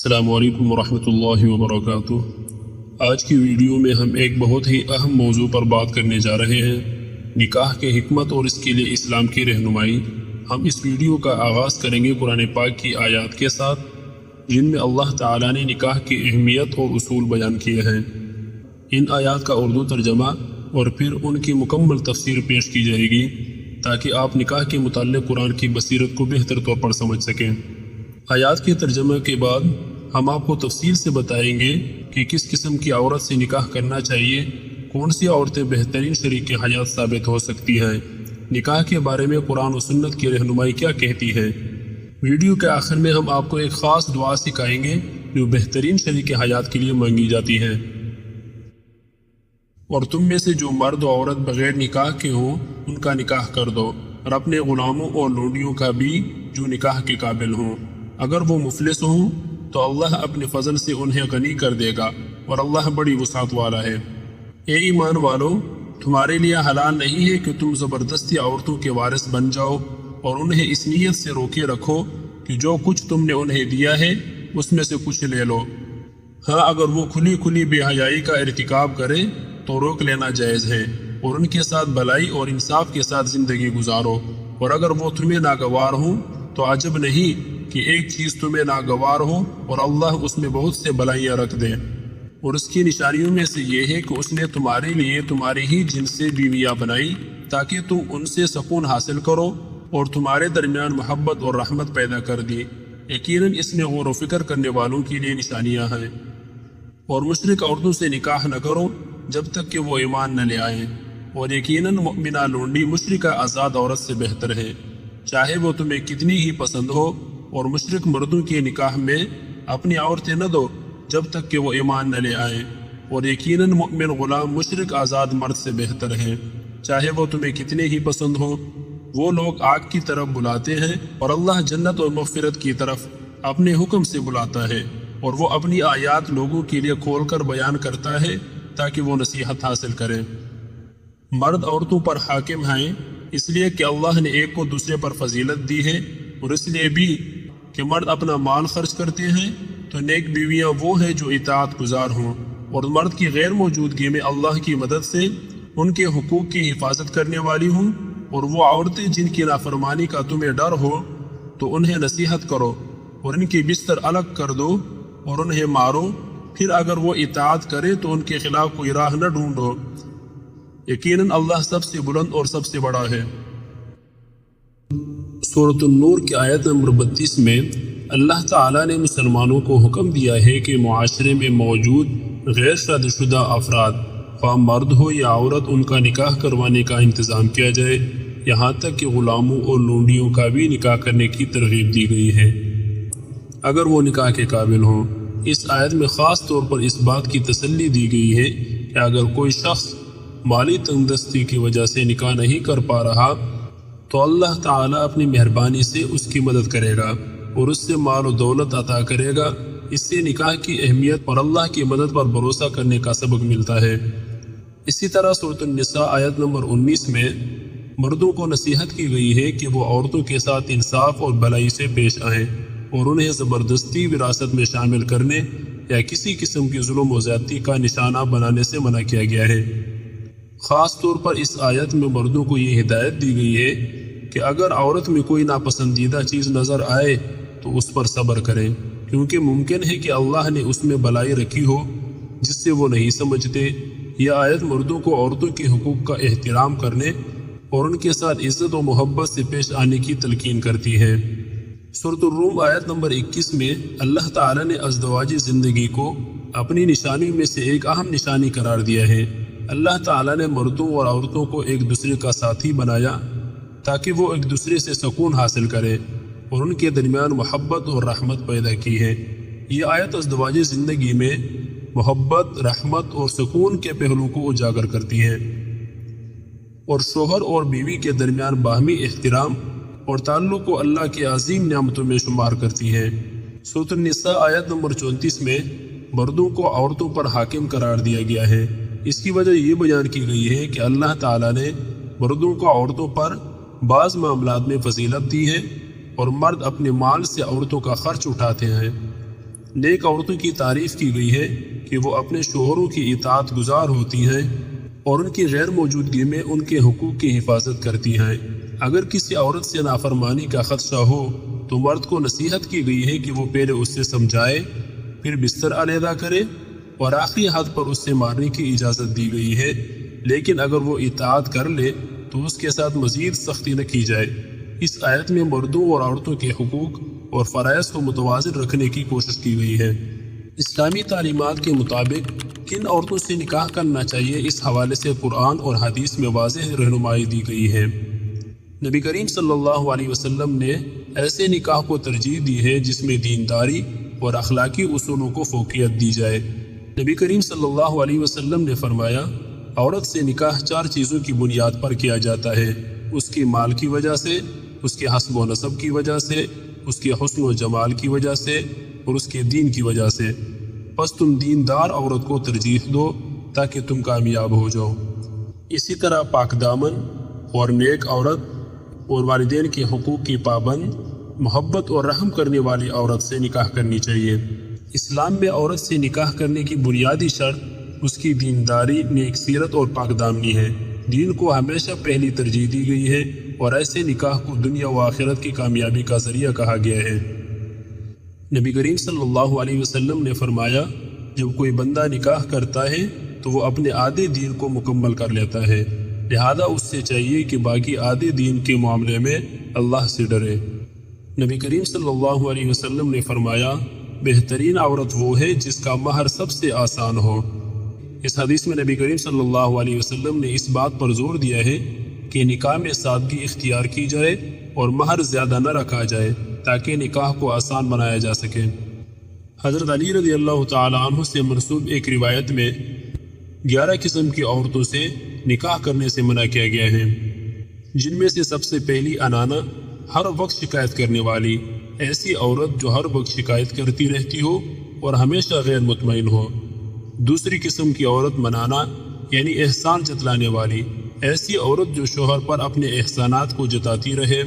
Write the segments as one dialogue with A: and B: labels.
A: السلام علیکم ورحمۃ اللہ وبرکاتہ۔ آج کی ویڈیو میں ہم ایک بہت ہی اہم موضوع پر بات کرنے جا رہے ہیں، نکاح کی حکمت اور اس کے لیے اسلام کی رہنمائی۔ ہم اس ویڈیو کا آغاز کریں گے قرآن پاک کی آیات کے ساتھ، جن میں اللہ تعالیٰ نے نکاح کی اہمیت اور اصول بیان کیے ہیں۔ ان آیات کا اردو ترجمہ اور پھر ان کی مکمل تفسیر پیش کی جائے گی تاکہ آپ نکاح کے متعلق قرآن کی بصیرت کو بہتر طور پر سمجھ سکیں۔ آیات کے ترجمہ کے بعد ہم آپ کو تفصیل سے بتائیں گے کہ کس قسم کی عورت سے نکاح کرنا چاہیے، کون سی عورتیں بہترین شریک حیات ثابت ہو سکتی ہیں، نکاح کے بارے میں قرآن و سنت کی رہنمائی کیا کہتی ہے۔ ویڈیو کے آخر میں ہم آپ کو ایک خاص دعا سکھائیں گے جو بہترین شریک حیات کے لیے مانگی جاتی ہے۔ اور تم میں سے جو مرد و عورت بغیر نکاح کے ہوں ان کا نکاح کر دو، اور اپنے غلاموں اور لونڈیوں کا بھی جو نکاح کے قابل ہوں۔ اگر وہ مفلس ہوں تو اللہ اپنے فضل سے انہیں غنی کر دے گا، اور اللہ بڑی وسعت والا ہے۔ اے ایمان والو، تمہارے لیے حلال نہیں ہے کہ تم زبردستی عورتوں کے وارث بن جاؤ، اور انہیں اس نیت سے روکے رکھو کہ جو کچھ تم نے انہیں دیا ہے اس میں سے کچھ لے لو۔ ہاں، اگر وہ کھلی کھلی بے حیائی کا ارتکاب کرے تو روک لینا جائز ہے، اور ان کے ساتھ بھلائی اور انصاف کے ساتھ زندگی گزارو۔ اور اگر وہ تمہیں ناگوار ہوں تو عجب نہیں کہ ایک چیز تمہیں ناگوار ہو اور اللہ اس میں بہت سے بلائیاں رکھ دے۔ اور اس کی نشانیوں میں سے یہ ہے کہ اس نے تمہارے لیے تمہاری ہی جنس سے بیویاں بنائی تاکہ تم ان سے سکون حاصل کرو، اور تمہارے درمیان محبت اور رحمت پیدا کر دی۔ یقیناً اس میں غور و فکر کرنے والوں کے لیے نشانیاں ہیں۔ اور مشرک عورتوں سے نکاح نہ کرو جب تک کہ وہ ایمان نہ لے آئیں، اور یقیناً مؤمنہ لونڈی مشرکہ آزاد عورت سے بہتر ہے، چاہے وہ تمہیں کتنی ہی پسند ہو۔ اور مشرک مردوں کے نکاح میں اپنی عورتیں نہ دو جب تک کہ وہ ایمان نہ لے آئیں، اور یقیناً مؤمن غلام مشرک آزاد مرد سے بہتر ہے، چاہے وہ تمہیں کتنے ہی پسند ہو۔ وہ لوگ آگ کی طرف بلاتے ہیں، اور اللہ جنت اور مغفرت کی طرف اپنے حکم سے بلاتا ہے، اور وہ اپنی آیات لوگوں کے لیے کھول کر بیان کرتا ہے تاکہ وہ نصیحت حاصل کریں۔ مرد عورتوں پر حاکم ہیں اس لیے کہ اللہ نے ایک کو دوسرے پر فضیلت دی ہے، اور اس لیے بھی کہ مرد اپنا مال خرچ کرتے ہیں تو نیک بیویاں وہ ہیں جو اطاعت گزار ہوں، اور مرد کی غیر موجودگی میں اللہ کی مدد سے ان کے حقوق کی حفاظت کرنے والی ہوں۔ اور وہ عورتیں جن کی نافرمانی کا تمہیں ڈر ہو تو انہیں نصیحت کرو، اور ان کے بستر الگ کر دو اور انہیں مارو، پھر اگر وہ اطاعت کرے تو ان کے خلاف کوئی راہ نہ ڈھونڈو، یقیناً اللہ سب سے بلند اور سب سے بڑا ہے۔ سورۃ النور کی آیت نمبر 32 میں اللہ تعالیٰ نے مسلمانوں کو حکم دیا ہے کہ معاشرے میں موجود غیر شادی شدہ افراد، خواہ مرد ہو یا عورت، ان کا نکاح کروانے کا انتظام کیا جائے، یہاں تک کہ غلاموں اور لونڈیوں کا بھی نکاح کرنے کی ترغیب دی گئی ہے اگر وہ نکاح کے قابل ہوں۔ اس آیت میں خاص طور پر اس بات کی تسلی دی گئی ہے کہ اگر کوئی شخص مالی تنگ دستی کی وجہ سے نکاح نہیں کر پا رہا تو اللہ تعالیٰ اپنی مہربانی سے اس کی مدد کرے گا اور اس سے مال و دولت عطا کرے گا۔ اس سے نکاح کی اہمیت اور اللہ کی مدد پر بھروسہ کرنے کا سبق ملتا ہے۔ اسی طرح سورۃ النساء آیت نمبر 19 میں مردوں کو نصیحت کی گئی ہے کہ وہ عورتوں کے ساتھ انصاف اور بھلائی سے پیش آئیں، اور انہیں زبردستی وراثت میں شامل کرنے یا کسی قسم کی ظلم و زیادتی کا نشانہ بنانے سے منع کیا گیا ہے۔ خاص طور پر اس آیت میں مردوں کو یہ ہدایت دی گئی ہے کہ اگر عورت میں کوئی ناپسندیدہ چیز نظر آئے تو اس پر صبر کریں، کیونکہ ممکن ہے کہ اللہ نے اس میں بلائی رکھی ہو جس سے وہ نہیں سمجھتے۔ یہ آیت مردوں کو عورتوں کے حقوق کا احترام کرنے اور ان کے ساتھ عزت و محبت سے پیش آنے کی تلقین کرتی ہے۔ سورۃ الروم آیت نمبر 21 میں اللہ تعالیٰ نے ازدواجی زندگی کو اپنی نشانیوں میں سے ایک اہم نشانی قرار دیا ہے۔ اللہ تعالیٰ نے مردوں اور عورتوں کو ایک دوسرے کا ساتھی بنایا تاکہ وہ ایک دوسرے سے سکون حاصل کریں، اور ان کے درمیان محبت اور رحمت پیدا کی ہے۔ یہ آیت ازدواجی زندگی میں محبت، رحمت اور سکون کے پہلو کو اجاگر کرتی ہے، اور شوہر اور بیوی کے درمیان باہمی احترام اور تعلق کو اللہ کی عظیم نعمتوں میں شمار کرتی ہے۔ سورۃ النساء آیت نمبر 34 میں مردوں کو عورتوں پر حاکم قرار دیا گیا ہے۔ اس کی وجہ یہ بیان کی گئی ہے کہ اللہ تعالیٰ نے مردوں کو عورتوں پر بعض معاملات میں فضیلت دی ہے، اور مرد اپنے مال سے عورتوں کا خرچ اٹھاتے ہیں۔ نیک عورتوں کی تعریف کی گئی ہے کہ وہ اپنے شوہروں کی اطاعت گزار ہوتی ہیں اور ان کی غیر موجودگی میں ان کے حقوق کی حفاظت کرتی ہیں۔ اگر کسی عورت سے نافرمانی کا خدشہ ہو تو مرد کو نصیحت کی گئی ہے کہ وہ پہلے اس سے سمجھائے، پھر بستر علیحدہ کرے اور آخری حد پر اس سے مارنے کی اجازت دی گئی ہے، لیکن اگر وہ اطاعت کر لے تو اس کے ساتھ مزید سختی نہ کی جائے۔ اس آیت میں مردوں اور عورتوں کے حقوق اور فرائض کو متوازن رکھنے کی کوشش کی گئی ہے۔ اسلامی تعلیمات کے مطابق کن عورتوں سے نکاح کرنا چاہیے، اس حوالے سے قرآن اور حدیث میں واضح رہنمائی دی گئی ہے۔ نبی کریم صلی اللہ علیہ وسلم نے ایسے نکاح کو ترجیح دی ہے جس میں دینداری اور اخلاقی اصولوں کو فوقیت دی جائے۔ نبی کریم صلی اللہ علیہ وسلم نے فرمایا، عورت سے نکاح 4 چیزوں کی بنیاد پر کیا جاتا ہے، اس کی مال کی وجہ سے، اس کے حسب و نسب کی وجہ سے، اس کے حسن و جمال کی وجہ سے اور اس کے دین کی وجہ سے۔ پس تم دیندار عورت کو ترجیح دو تاکہ تم کامیاب ہو جاؤ۔ اسی طرح پاک دامن اور نیک عورت اور والدین کے حقوق کی پابند، محبت اور رحم کرنے والی عورت سے نکاح کرنی چاہیے۔ اسلام میں عورت سے نکاح کرنے کی بنیادی شرط اس کی دینداری، نیک سیرت اور پاک دامنی ہے۔ دین کو ہمیشہ پہلی ترجیح دی گئی ہے اور ایسے نکاح کو دنیا و آخرت کی کامیابی کا ذریعہ کہا گیا ہے۔ نبی کریم صلی اللہ علیہ وسلم نے فرمایا، جب کوئی بندہ نکاح کرتا ہے تو وہ اپنے آدھے دین کو مکمل کر لیتا ہے، لہذا اس سے چاہیے کہ باقی آدھے دین کے معاملے میں اللہ سے ڈرے۔ نبی کریم صلی اللہ علیہ وسلم نے فرمایا، بہترین عورت وہ ہے جس کا مہر سب سے آسان ہو۔ اس حدیث میں نبی کریم صلی اللہ علیہ وسلم نے اس بات پر زور دیا ہے کہ نکاح میں سادگی اختیار کی جائے اور مہر زیادہ نہ رکھا جائے تاکہ نکاح کو آسان بنایا جا سکے۔ حضرت علی رضی اللہ تعالی عنہ سے منسوب ایک روایت میں 11 قسم کی عورتوں سے نکاح کرنے سے منع کیا گیا ہے، جن میں سے سب سے پہلی انانا، ہر وقت شکایت کرنے والی، ایسی عورت جو ہر وقت شکایت کرتی رہتی ہو اور ہمیشہ غیر مطمئن ہو۔ دوسری قسم کی عورت منانا، یعنی احسان جتلانے والی، ایسی عورت جو شوہر پر اپنے احسانات کو جتاتی رہے۔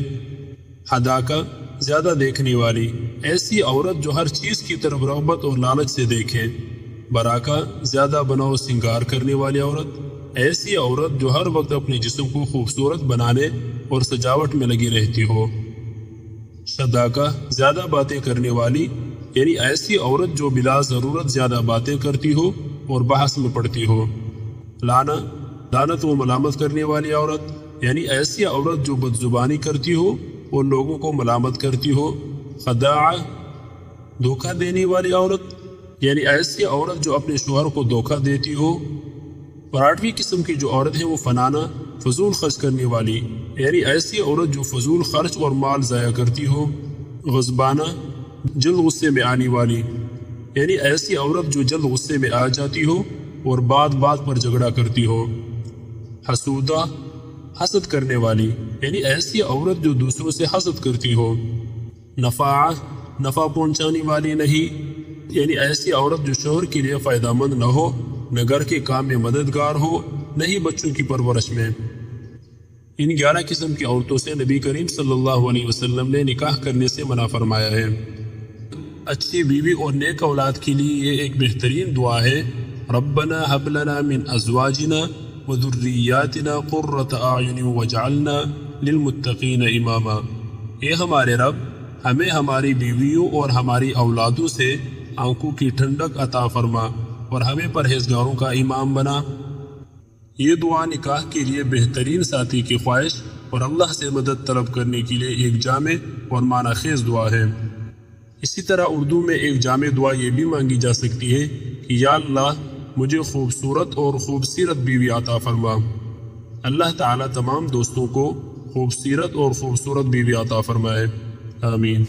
A: حداقہ، زیادہ دیکھنے والی، ایسی عورت جو ہر چیز کی طرف رغبت اور لالچ سے دیکھے۔ براکہ، زیادہ بناؤ سنگار کرنے والی عورت، ایسی عورت جو ہر وقت اپنے جسم کو خوبصورت بنانے اور سجاوٹ میں لگی رہتی ہو۔ شداکہ، زیادہ باتیں کرنے والی، یعنی ایسی عورت جو بلا ضرورت زیادہ باتیں کرتی ہو اور بحث میں پڑتی ہو۔ لانا، لعنت و ملامت کرنے والی عورت، یعنی ایسی عورت جو بدزبانی کرتی ہو اور لوگوں کو ملامت کرتی ہو۔ خداع، دھوکہ دینے والی عورت، یعنی ایسی عورت جو اپنے شوہر کو دھوکہ دیتی ہو۔ اور 8ویں قسم کی جو عورت ہے وہ فنانا، فضول خرچ کرنے والی، یعنی ایسی عورت جو فضول خرچ اور مال ضائع کرتی ہو۔ غضبانہ، جلد غصے میں آنے والی، یعنی ایسی عورت جو جلد غصے میں آ جاتی ہو اور بات بات پر جھگڑا کرتی ہو۔ حسودہ، حسد کرنے والی، یعنی ایسی عورت جو دوسروں سے حسد کرتی ہو۔ نفاع، نفع پہنچانے والی نہیں، یعنی ایسی عورت جو شوہر کے لیے فائدہ مند نہ ہو، نہ گھر کے کام میں مددگار ہو، نہ ہی بچوں کی پرورش میں۔ ان 11 قسم کی عورتوں سے نبی کریم صلی اللہ علیہ وسلم نے نکاح کرنے سے منع فرمایا ہے۔ اچھی بیوی اور نیک اولاد کے لیے یہ ایک بہترین دعا ہے، ربنا هب لنا من ازواجنا وذریاتنا قرۃ اعین واجعلنا للمتقین اماما۔ اے ہمارے رب، ہمیں ہماری بیویوں اور ہماری اولادوں سے آنکھوں کی ٹھنڈک عطا فرما اور ہمیں پرہیزگاروں کا امام بنا۔ یہ دعا نکاح کے لیے بہترین ساتھی کی خواہش اور اللہ سے مدد طلب کرنے کے لیے ایک جامع اور معنی خیز دعا ہے۔ اسی طرح اردو میں ایک جامع دعا یہ بھی مانگی جا سکتی ہے کہ یا اللہ، مجھے خوبصورت اور خوبصیرت بیوی عطا فرما۔ اللہ تعالیٰ تمام دوستوں کو خوبصورت اور خوبصورت بیوی عطا فرمائے، آمین۔